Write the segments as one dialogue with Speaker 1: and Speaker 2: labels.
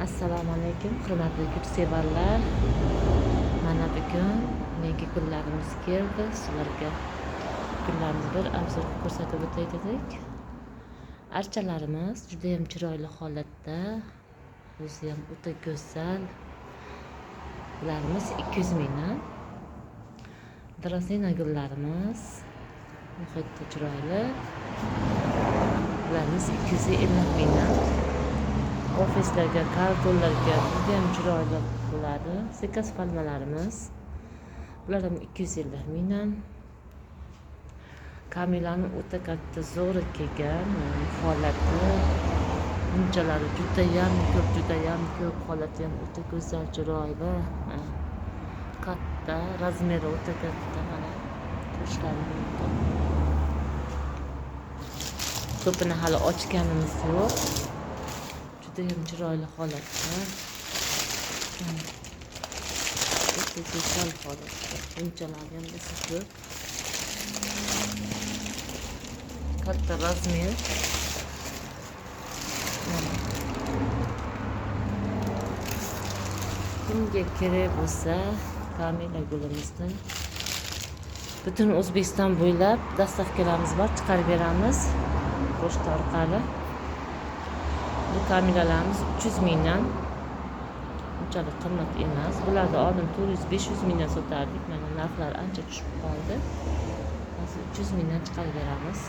Speaker 1: Assalomu alaykum, hurmatli gulsevarlar. Mana bugun menga gullarimiz keldi. Sizlarga gullarimizni bir obzorga ko'rsatib o'tay dedik. Archalarimiz juda ham chiroyli holatda, o'zi ham o'ta go'zal. Bularimiz 200 mingdan. Drosina gullarimiz nihoyatda chiroyli. Bularimiz 250 mingdan. Ofislarga, kartonlarga juda ham chiroyli bo'ladi. Sekas palmalarimiz. Bular ham 250 mingdan. Kamilaning o'ta katta zo'ri kelgan holati. Bunchalari juda ham ko'p, holati ham o'ta go'zal, chiroyli. Katta, razmeri o'ta katta. Mana ko'rishlarim. Ko'pini hali ochganimiz yo'q. Juda ham chiroyli holatda. O'ta go'zal holatda. Bunchalari ham esa ko'p. Katta razmer. Kimga kerak bo'lsa, Kamila gulimizni butun O'zbekiston bo'ylab dastavkalarimiz bor, chiqarib beramiz pochta orqali. Bu kamilalarimiz 300 mingdan. Unchalik qimmat emas. Bularni oldin 400-500 mingdan sotardik. Mana narxlar ancha tushib qoldi. Hozir 300 mingdan chiqarib beramiz.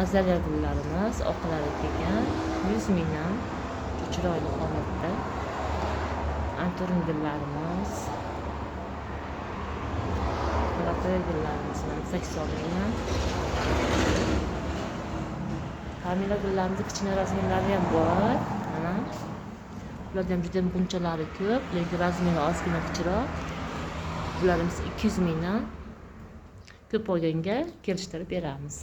Speaker 1: Azaliya gullarimiz oqlari kelgan 100 mingdan. Chiroyli holatda. Anturin gullarimiz, gullarimiz 80 mingdan. Kamila gullarimiz kichkina razmerlari ham bor. Mana bularda ham juda ham bunchalari ko'p, lekin razmeri ozgina kichikroq. Bularimiz 200 mingdan. Ko'p olganga kelishtirib beramiz.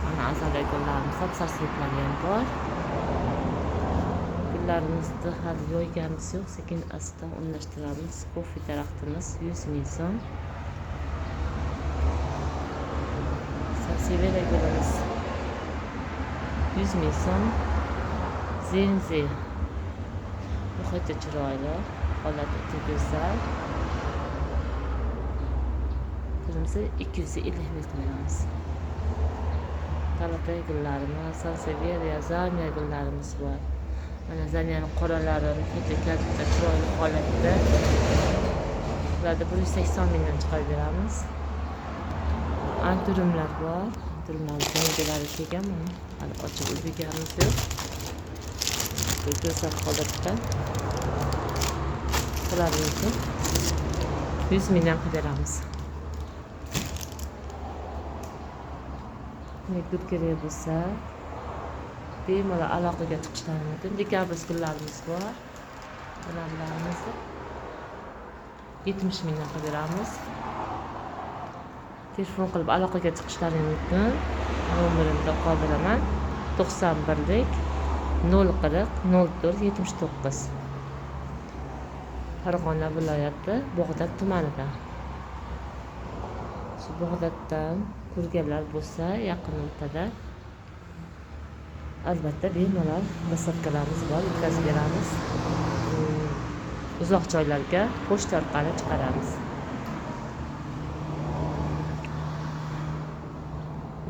Speaker 1: Mana azaliya gullarimiz, sapsariqlari ham bor. Gullarimizni hali yoyganimiz yo'q, sekin asta o'rnashtiramiz. Kofe daraxtimiz 100 ming so'm. Sansevera gulimiz 100 ming so'm. Zenzi nihoyatda chiroyli, holati o'ta go'zal. Birimizni 250 ming qo'yamiz. Talabay gullarimiz, sansevera, zamiya gullarimiz bor. Mana zamiyaning qoralari nihoyatda katta, chiroyli holatda. Bularni 180 mingdan chiqarib beramiz. Anturinlar bor. Anturinlarning yangalari kelgan. Mana hali ochib ulgurganimiz yo'q. Bu go'zal holatda. Bularni 100 mingdan qilib beramiz. Gul kerak bo'lsa, bemalol aloqaga chiqishlari mumkin. Dekabr gullarimiz bor. Bularimiz 70 mingdan qilib beramiz. Telefon qilib aloqaga chiqishlari mumkin. Nomerimda qoldiraman. 91lik 040 04 79. Farg'ona viloyati Bog'dod tumanida. Shu Bog'doddan ko'rganlar bo'lsa, yaqin o'rtada albatta bemalol dastavkalarimiz bor, yetkazib beramiz. Uzoq joylarga pochta orqali chiqaramiz.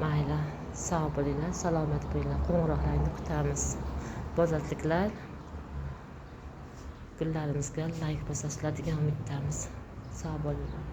Speaker 1: Mayli, sog' bo'linglar, salomat bo'linglar. Qo'ng'iroqlarni kutamiz. Bozorliklar gullarimizga layk bosasizlar degan umiddamiz. Sog' bo'linglar.